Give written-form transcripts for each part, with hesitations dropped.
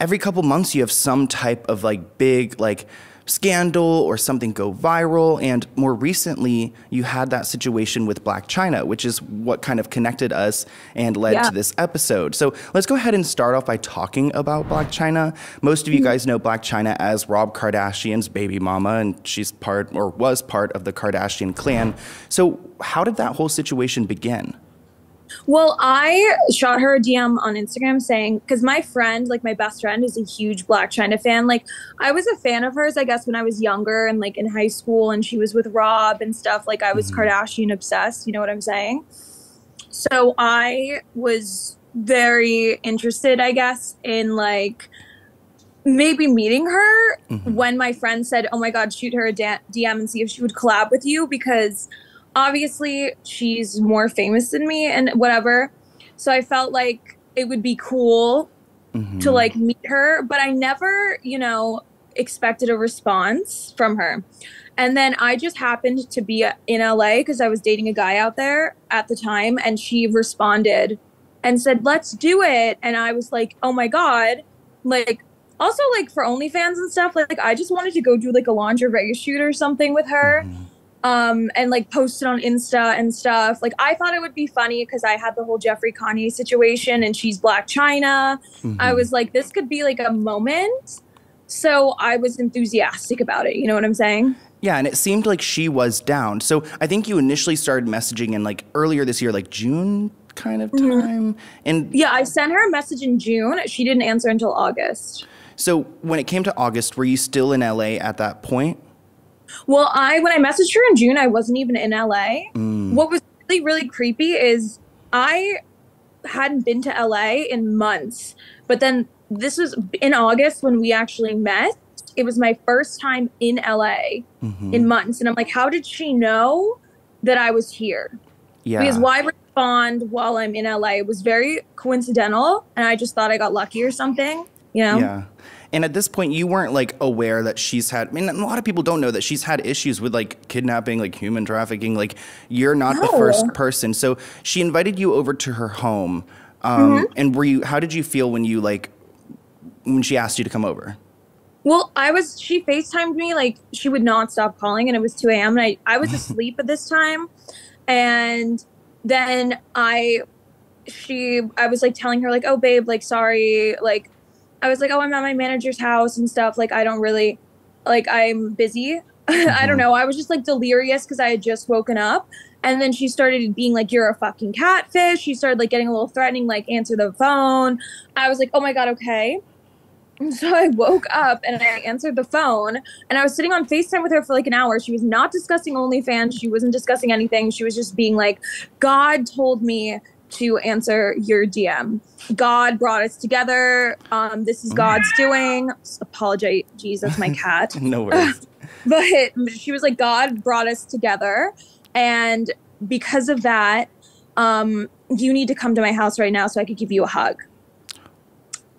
every couple months you have some type of like big like scandal or something go viral. And more recently, you had that situation with Blac Chyna, which is what kind of connected us and led to this episode. So let's go ahead and start off by talking about Blac Chyna. Most of you guys know Blac Chyna as Rob Kardashian's baby mama, and she's part or was part of the Kardashian clan. So how did that whole situation begin? Well, I shot her a DM on Instagram saying, because my friend, like my best friend, is a huge Blac Chyna fan. Like, I was a fan of hers, I guess, when I was younger and like in high school, and she was with Rob and stuff. Like, I was Kardashian obsessed, you know what I'm saying? So I was very interested, I guess, in like maybe meeting her when my friend said, oh my God, shoot her a DM and see if she would collab with you, because obviously she's more famous than me and whatever. So I felt like it would be cool to like meet her, but I never, you know, expected a response from her. And then I just happened to be in LA because I was dating a guy out there at the time, and she responded and said, let's do it. And I was like, oh my God, like, also like for OnlyFans and stuff, like I just wanted to go do like a lingerie shoot or something with her. And like post it on Insta and stuff. Like I thought it would be funny because I had the whole Jeffree Kanye situation and she's Blac Chyna. I was like, this could be like a moment. So I was enthusiastic about it. You know what I'm saying? Yeah, and it seemed like she was down. So I think you initially started messaging in like earlier this year, like June kind of time. And yeah, I sent her a message in June. She didn't answer until August. So when it came to August, were you still in LA at that point? Well, when I messaged her in June, I wasn't even in LA. What was really, really creepy is I hadn't been to LA in months. But then this was in August when we actually met. It was my first time in LA in months. And I'm like, how did she know that I was here? Yeah. Because why respond while I'm in LA? It was very coincidental. And I just thought I got lucky or something, you know? Yeah. And at this point, you weren't like aware that she's had, I mean, a lot of people don't know that she's had issues with like kidnapping, like human trafficking. Like you're not the first person. So she invited you over to her home. And how did you feel when you when she asked you to come over? Well, she FaceTimed me, like she would not stop calling, and it was 2 a.m. and I was asleep at this time. And then I was like telling her like, oh babe, like, sorry, like, I was like, oh, I'm at my manager's house and stuff. Like, I don't really, like, I'm busy. I don't know. I was just like delirious because I had just woken up. And then she started being like, you're a fucking catfish. She started like getting a little threatening, like answer the phone. I was like, oh my God, okay. And so I woke up and I answered the phone, and I was sitting on FaceTime with her for like an hour. She was not discussing OnlyFans. She wasn't discussing anything. She was just being like, God told me to answer your DM. God brought us together. This is God's doing. Apologize. Geez, that's my cat. No worries. But she was like, God brought us together. And because of that, you need to come to my house right now so I could give you a hug.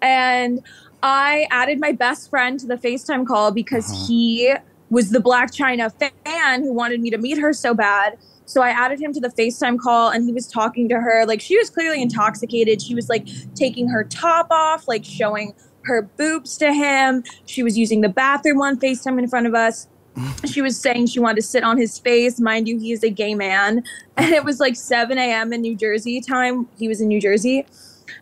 And I added my best friend to the FaceTime call because he was the Blac Chyna fan who wanted me to meet her so bad. So I added him to the FaceTime call, and he was talking to her. Like, she was clearly intoxicated. She was like taking her top off, like showing her boobs to him. She was using the bathroom on FaceTime in front of us. She was saying she wanted to sit on his face. Mind you, he is a gay man. And it was like 7 a.m. in New Jersey time. He was in New Jersey.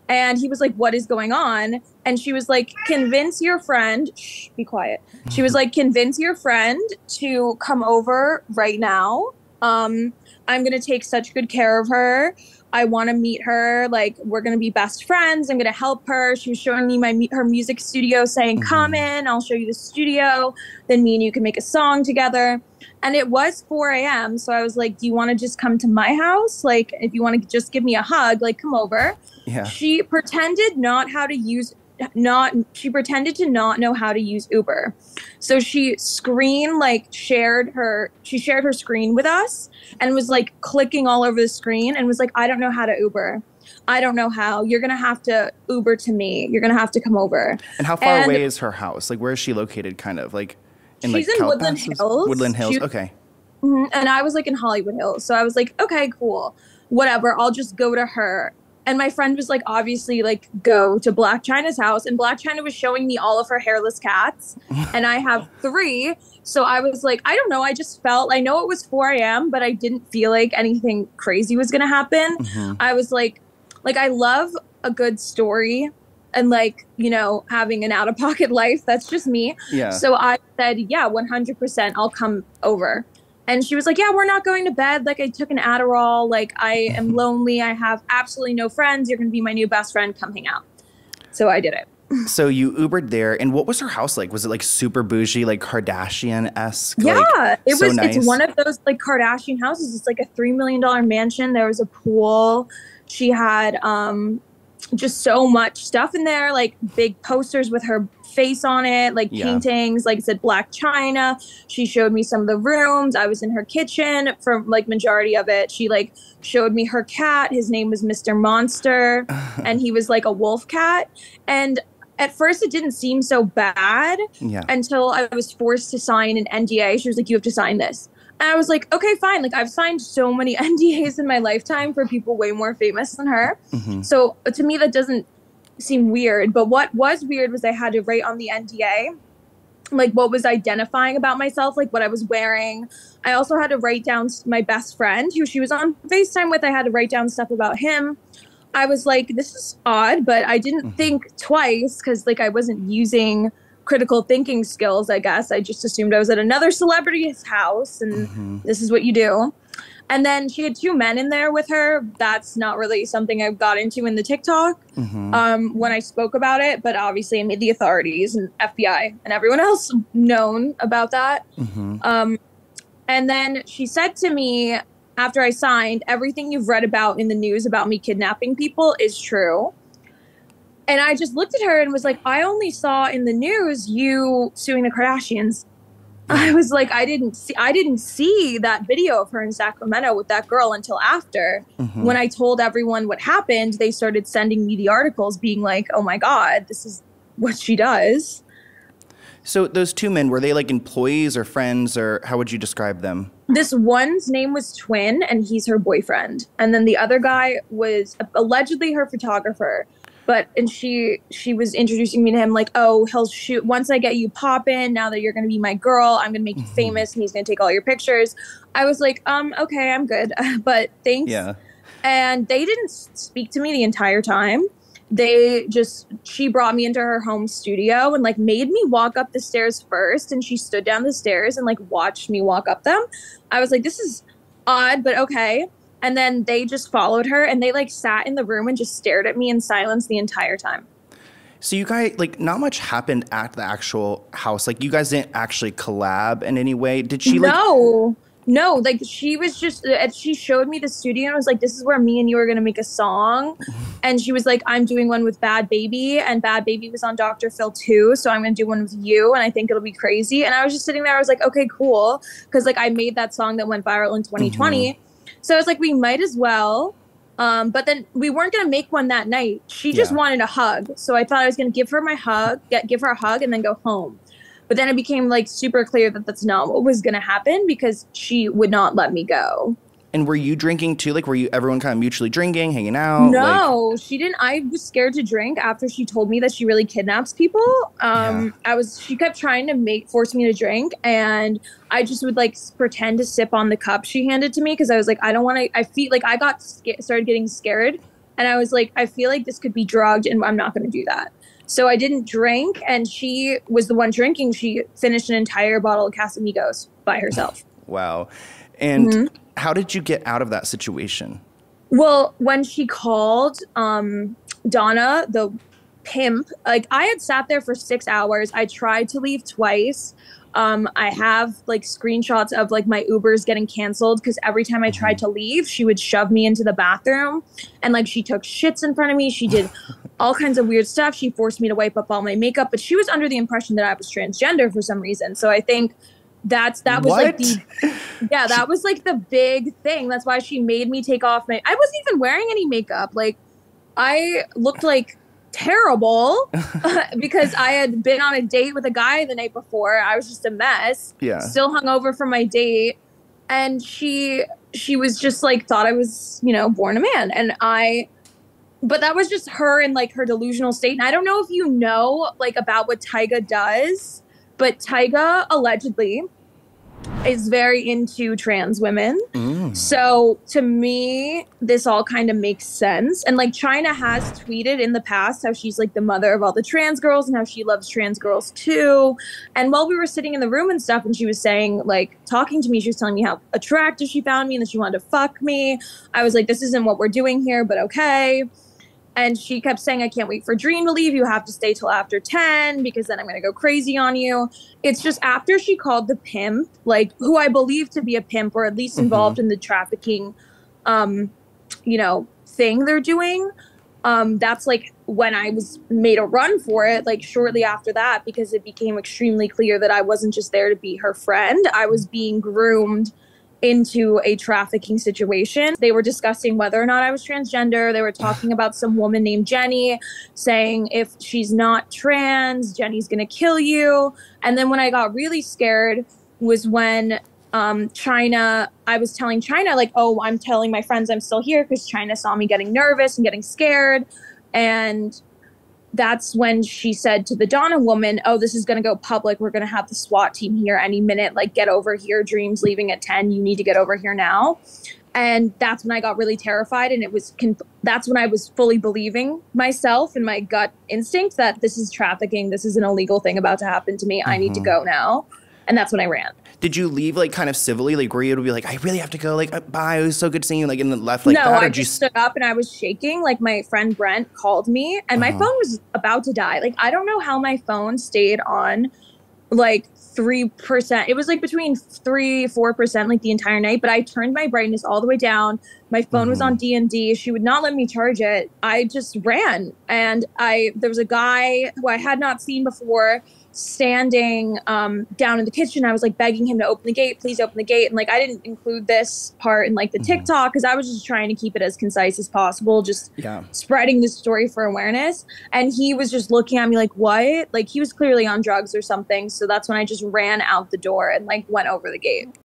And he was like, what is going on? And she was like, convince your friend. Shh, be quiet. She was like, convince your friend to come over right now. I'm going to take such good care of her. I want to meet her. Like, we're going to be best friends. I'm going to help her. She was showing me her music studio, saying, come in, I'll show you the studio. Then me and you can make a song together. And it was 4 a.m. So I was like, do you want to just come to my house? Like, if you want to just give me a hug, like, come over. Yeah. She pretended she pretended to not know how to use Uber. So she shared her screen with us and was like clicking all over the screen and was like, I don't know how to Uber. I don't know how. You're going to have to Uber to me. You're going to have to come over. And how far away is her house? Like, where is she located kind of? Like, she's in Woodland Hills. Woodland Hills, okay. And I was like in Hollywood Hills. So I was like, okay, cool. Whatever. I'll just go to her. And my friend was like, obviously, like, go to Blac Chyna's house. And Blac Chyna was showing me all of her hairless cats. And I have 3. So I was like, I don't know. I just felt, I know it was 4 a.m., but I didn't feel like anything crazy was going to happen. I was like, I love a good story and like, you know, having an out-of-pocket life. That's just me. Yeah. So I said, yeah, 100%, I'll come over. And she was like, yeah, we're not going to bed. Like, I took an Adderall. Like, I am lonely. I have absolutely no friends. You're going to be my new best friend. Come hang out. So I did it. So you Ubered there. And what was her house like? Was it like super bougie, like Kardashian-esque? Yeah, like, it was. nice? It's one of those like Kardashian houses. It's like a $3 million mansion. There was a pool. She had just so much stuff in there, like big posters with her face on it, like paintings, like I said, Blac Chyna. She showed me some of the rooms. I was in her kitchen for like majority of it. She like showed me her cat. His name was Mr. Monster, and he was like a wolf cat. And at first it didn't seem so bad until I was forced to sign an NDA. She was like, you have to sign this. And I was like, okay, fine. Like, I've signed so many NDAs in my lifetime for people way more famous than her. So to me, that doesn't seem weird. But what was weird was I had to write on the NDA, like, what was identifying about myself, like what I was wearing. I also had to write down my best friend, who she was on FaceTime with. I had to write down stuff about him. I was like, this is odd, but I didn't think twice because, like, I wasn't using critical thinking skills, I guess. I just assumed I was at another celebrity's house and this is what you do. And then she had 2 men in there with her. That's not really something I got into in the TikTok when I spoke about it, but obviously I made the authorities and FBI and everyone else known about that. And then she said to me after I signed, everything you've read about in the news about me kidnapping people is true. And I just looked at her and was like, I only saw in the news you suing the Kardashians. I was like, I didn't see that video of her in Sacramento with that girl until after. When I told everyone what happened, they started sending me the articles being like, oh my God, this is what she does. So those 2 men, were they like employees or friends, or how would you describe them? This one's name was Twin and he's her boyfriend. And then the other guy was allegedly her photographer. And she was introducing me to him like, oh, he'll shoot once I get you poppin'. Now that you're going to be my girl, I'm going to make you famous and he's going to take all your pictures. I was like, okay, I'm good. But thanks. Yeah. And they didn't speak to me the entire time. She brought me into her home studio and like made me walk up the stairs first. And she stood down the stairs and like watched me walk up them. I was like, this is odd, but okay. And then they just followed her and they like sat in the room and just stared at me in silence the entire time. So you guys, like, not much happened at the actual house. Like, you guys didn't actually collab in any way. Did she like? No, like she was just, she showed me the studio and was like, this is where me and you are going to make a song. And she was like, I'm doing one with Bad Baby and Bad Baby was on Dr. Phil too. So I'm going to do one with you and I think it'll be crazy. And I was just sitting there. I was like, okay, cool. Cause like I made that song that went viral in 2020. So I was like, we might as well. But then we weren't going to make one that night. She just wanted a hug. So I thought I was going to give her my hug, give her a hug and then go home. But then it became like super clear that that's not what was going to happen because she would not let me go. And were you drinking too? Like, were you everyone kind of mutually drinking, hanging out? No, she didn't. I was scared to drink after she told me that she really kidnaps people. She kept trying to force me to drink. And I just would like pretend to sip on the cup she handed to me. Cause I was like, I don't want to, I feel like I started getting scared. And I was like, I feel like this could be drugged and I'm not going to do that. So I didn't drink. And she was the one drinking. She finished an entire bottle of Casamigos by herself. Wow. And how did you get out of that situation? Well, when she called Donna, the pimp, like I had sat there for 6 hours. I tried to leave twice. I have like screenshots of like my Ubers getting canceled because every time I tried to leave, she would shove me into the bathroom and like she took shits in front of me. She did all kinds of weird stuff. She forced me to wipe up all my makeup, but she was under the impression that I was transgender for some reason. So I think that was like that was like the big thing. That's why she made me take off I wasn't even wearing any makeup. Like I looked like terrible because I had been on a date with a guy the night before. I was just a mess. Yeah. Still hungover from my date. And she was just like, thought I was, born a man. And I but that was just her in like her delusional state. And I don't know if you know like about what Tyga does, but Tyga allegedly is very into trans women. So to me, this all kind of makes sense. And like China has tweeted in the past how she's like the mother of all the trans girls and how she loves trans girls too. And while we were sitting in the room and stuff, and she was saying, like, talking to me, she was telling me how attractive she found me and that she wanted to fuck me. I was like, this isn't what we're doing here, but okay. And she kept saying, I can't wait for Dream to leave. You have to stay till after 10 because then I'm going to go crazy on you. It's just after she called the pimp, like who I believe to be a pimp or at least involved in the trafficking, thing they're doing. That's like when I was made a run for it, like shortly after that, because it became extremely clear that I wasn't just there to be her friend. I was being groomed into a trafficking situation. They were discussing whether or not I was transgender. They were talking about some woman named Jenny, saying if she's not trans, Jenny's gonna kill you. And then when I got really scared was when China, I was telling China like, oh, I'm telling my friends I'm still here because China saw me getting nervous and getting scared. And that's when she said to the Donna woman, oh, this is going to go public. We're going to have the SWAT team here any minute. Like, get over here. Dream's leaving at 10. You need to get over here now. And that's when I got really terrified. And that's when I was fully believing myself and my gut instinct that this is trafficking. This is an illegal thing about to happen to me. I need to go now. And that's when I ran. Did you leave like kind of civilly? Like were you able to be like, I really have to go, like bye, it was so good seeing you, like and then left like no, that? No, I just stood up and I was shaking. Like my friend Brent called me and my phone was about to die. Like I don't know how my phone stayed on like 3%. It was like between 3-4% like the entire night, but I turned my brightness all the way down. My phone was on D&D. She would not let me charge it. I just ran. And there was a guy who I had not seen before standing down in the kitchen. I was like begging him to open the gate, please open the gate. And like I didn't include this part in like the TikTok because I was just trying to keep it as concise as possible, just spreading this story for awareness. And he was just looking at me like, what? Like he was clearly on drugs or something. So that's when I just ran out the door and like went over the gate.